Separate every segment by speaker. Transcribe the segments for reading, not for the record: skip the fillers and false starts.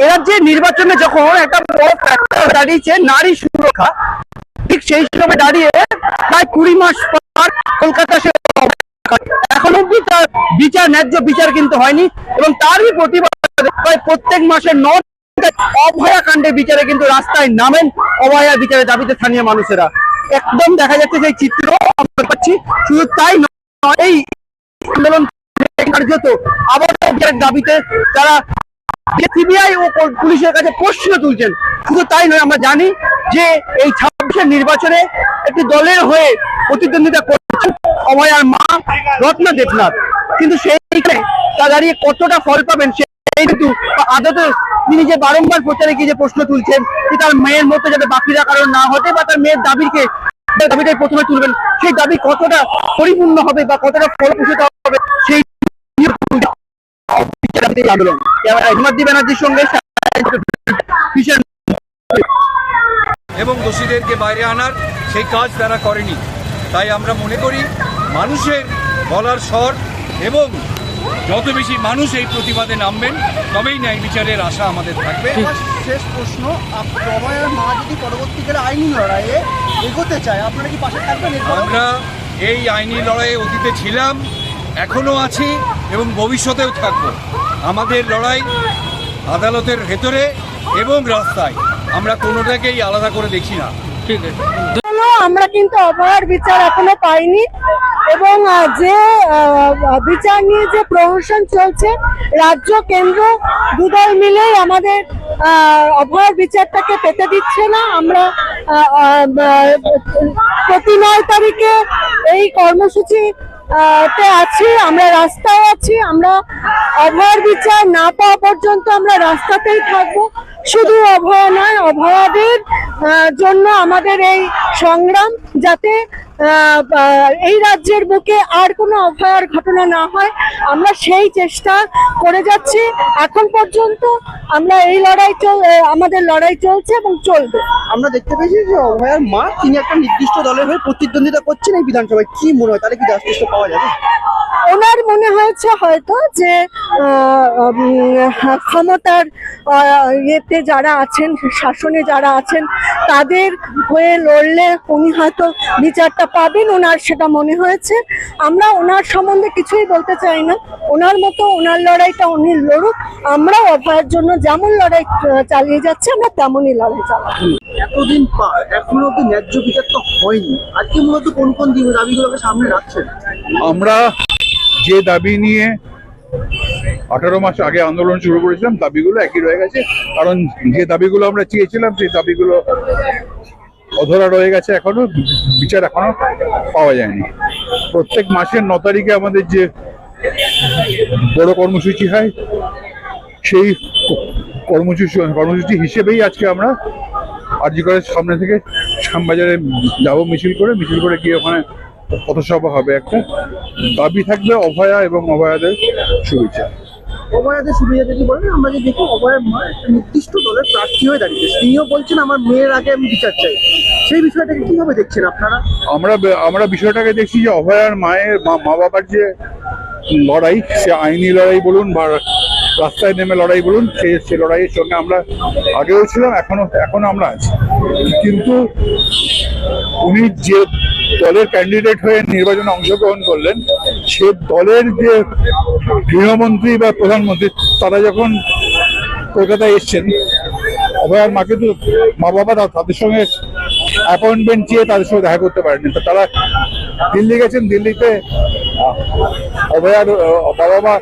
Speaker 1: রাজ্যে নির্বাচনে যখন একটা বড় ফ্যাক্টর দাঁড়িয়েছে নারী সুরক্ষা, ঠিক সেই সময় দাঁড়িয়ে প্রায় 20 মাস পর কলকাতা এখন অব্দি তার বিচার, ন্যায্য বিচার কিন্তু হয়নি। এবং তারই প্রতিবাদে প্রায় প্রত্যেক মাসে অভয়া কাণ্ডের বিচারে কিন্তু রাস্তায় নামেন অভয়া বিচারের দাবিতে স্থানীয় মানুষেরা। একদম দেখা যাচ্ছে সেই চিত্র আমরা পাচ্ছি। শুধু তাই নয়, এই আন্দোলন কার্যত আবার বিচারের দাবিতে তারা সিবিআই ও পুলিশের কাছে প্রশ্ন তুলছেন। শুধু তাই নয়, আমরা জানি যে এই 26-এর নির্বাচনে একটি দলের হয়ে প্রতিদ্বন্দ্বিতা করছেন অভয়ার মা রত্না দেবনাথ, কিন্তু সেইখানে তা দাঁড়িয়ে কতটা ফল পাবেন সেই কিন্তু আদতে তিনি যে বারংবার প্রচারে গিয়ে যে প্রশ্ন তুলছেন যে তার মেয়ের মতো যাতে বাকিরা কারণ না হতে বা তার মেয়ের দাবিটাই প্রথমে তুলবেন, সেই দাবি কতটা পরিপূর্ণ হবে বা কতটা ফলপ্রসূ হবে সেই আন্দোলন। হিমাদ্রি ব্যানার্জির সঙ্গে
Speaker 2: এবং দোষীদেরকে বাইরে আনার সেই কাজ তারা করেনি। তাই আমরা মনে করি মানুষের বলার স্বর এবং যত বেশি মানুষ এই প্রতিবাদে নামবেন তবেই ন্যায় বিচারের আশা আমাদের থাকবে।
Speaker 3: শেষ প্রশ্ন, অভয়ার মা যদি পরবর্তীকালে আইনি লড়াইয়ে এগোতে চায়, আপনারা কি পাশে থাকবেন?
Speaker 2: আমরা এই আইনি লড়াইয়ে অতীতে ছিলাম, এখনো আছি এবং ভবিষ্যতেও থাকব। আমাদের লড়াই আদালতের ভেতরে এবং রাস্তায়, আমরা কোনোটাকেই আলাদা করে দেখি না।
Speaker 1: ঠিক আছে,
Speaker 4: আমরা কিন্তু অভয়ার বিচার এখনো পাইনি এবং যে বিচার নিয়ে যে প্রহসন চলছে রাজ্য কেন্দ্র দুদল মিলেই আমাদের অভয়ার বিচারটাকে পেতে দিচ্ছে না। আমরা প্রতি 9 তারিখে এই কর্মসূচি তে আছি, আমরা রাস্তায় আছি। আমরা অভয়ার বিচার না পাওয়া পর্যন্ত আমরা রাস্তাতেই থাকবো। শুধু অভয়া নয়, অভয়াদের জন্য আমাদের এই সংগ্রাম, যাতে এই রাজ্যের বুকে আর কোনো অভয়ার ঘটনা না হয়, আমরা সেই চেষ্টা করে যাচ্ছি। এখন পর্যন্ত আমরা এই আমাদের লড়াই চলছে এবং চলবে।
Speaker 3: আমরা দেখতে পেয়েছি যে অভয়ার মা তিনি একটা নির্দিষ্ট দলের হয়ে প্রতিদ্বন্দ্বিতা করছেন এই বিধানসভায়। কি মনে হয়, তাহলে কি জাস্টিসটা পাওয়া যাবে?
Speaker 4: ওনার মনে হয়েছে হয়তো যে ক্ষমতার ইয়েতে যারা আছেন, শাসনে যারা আছেন, তাদের হয়ে লড়লে উনি হয়তো বিচারটা পাবেন, ওনার সেটা মনে হয়েছে। আমরা ওনার সম্বন্ধে কিছুই বলতে চাই না। ওনার মতো ওনার লড়াইটা উনি লড়ুক। আমরাও অভয়ের জন্য যেমন লড়াই চালিয়ে যাচ্ছি, আমরা তেমনই লড়াই চালাবো।
Speaker 3: এতদিন পার এখনো অব্দি ন্যায্য বিচার তো হয়নি। আজকে মূলত কোন কোন দাবিগুলোকে সামনে রাখছেন?
Speaker 5: আমরা যে দাবি নিয়ে 18 মাস আগে আন্দোলন শুরু করেছিলাম, দাবিগুলো একই রয়ে গেছে। কারণ যে দাবিগুলো আমরা চেয়েছিলাম সেই দাবিগুলো অধরা রয়ে গেছে, এখনো বিচার এখনো পাওয়া যায়নি। প্রত্যেক মাসের 9 তারিখে আমাদের যে বড় কর্মসূচি হয়, সেই কর্মসূচি হিসেবেই আজকে আমরা আরজি কলেজ সামনে থেকে শ্যামবাজারে যাবো, মিছিল করে গিয়ে ওখানে পথসভা হবে। একটা দাবি থাকবে অভয়া এবং অভয়াদের সুবিচার।
Speaker 3: অভয়াদের সুবিধা যদি বলেন, আমরা যে দেখি অভয়ার মা একটা নির্দিষ্ট দলের প্রার্থী হয়ে দাঁড়িয়েছে, তিনিও বলছেন আমার মেয়ের আগে আমি বিচার চাই। সেই বিষয়টাকে কিভাবে দেখছেন আপনারা?
Speaker 5: আমরা বিষয়টাকে দেখছি যে অভয়ার মায়ের মা বাবার যে লড়াই, সে আইনি লড়াই বলুন বা রাস্তায় নেমে লড়াই বলুন, সে লড়াইয়ের সঙ্গে আমরা আগেও ছিলাম, এখনো আমরা আছি। কিন্তু উনি যে দলের ক্যান্ডিডেট হয়ে নির্বাচনে অংশগ্রহণ করলেন, সে দলের যে গৃহমন্ত্রী বা প্রধানমন্ত্রী তারা যখন কলকাতায় এসছেন, অভয়ার মাকে তো মা বাবা তাদের সঙ্গে অ্যাপয়েন্টমেন্ট চেয়ে তাদের সঙ্গে দেখা করতে পারেনি। তারা দিল্লি গেছেন, দিল্লিতে অভয়ার বাবা মা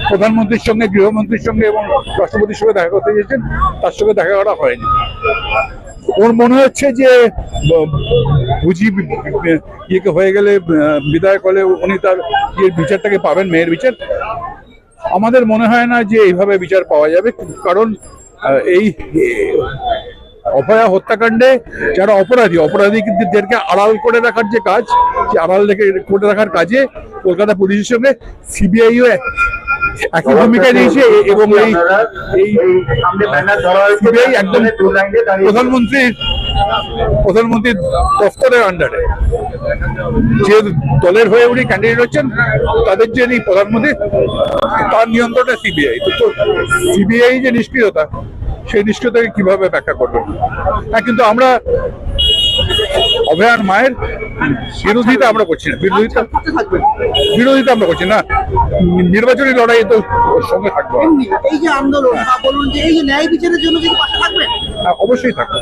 Speaker 5: প্রধানমন্ত্রীর সঙ্গে, গৃহমন্ত্রীর সঙ্গে এবং রাষ্ট্রপতির সঙ্গে দেখা করতে গেছেন, তার সঙ্গে দেখা করা হয়নি। ওর মনে হচ্ছে যে বুঝি ইয়েকে হয়ে গেলে, বিদায় করলে উনি তার বিচারটাকে পাবেন, মেয়ের বিচার। আমাদের মনে হয় না যে এইভাবে বিচার পাওয়া যাবে। কারণ এই অভয়া হত্যাকাণ্ডে যারা অপরাধীদেরকে আড়াল করে রাখার যে কাজ, সে আড়াল করে রাখার কাজে কলকাতা পুলিশের সঙ্গে সিবিআইও একই ভূমিকা নিয়েছে। এবং এই সিবিআই একদম প্রধানমন্ত্রীর প্রধানমন্ত্রীর দফতরের আন্ডারে যে দলের হয়ে উনি ক্যান্ডিডেট হচ্ছেন, তাদের যে প্রধানমন্ত্রী, তার নিয়ন্ত্রণে সিবিআই। তো সিবিআই যে নিষ্ক্রিয়তা, সেই নিষ্ক্রিয়তাকে কিভাবে ব্যাখ্যা করবেন? হ্যাঁ, কিন্তু আমরা অভয়ার মায়ের বিরোধিতা আমরা করছি না, বিরোধিতা আমরা করছি না। নির্বাচনী লড়াই তো ওর সঙ্গে থাকবো।
Speaker 3: এমনি এই যে আন্দোলন বা বলুন যে এই যে ন্যায় বিচারের জন্য কি পাশে থাকবেন?
Speaker 5: অবশ্যই থাকবো।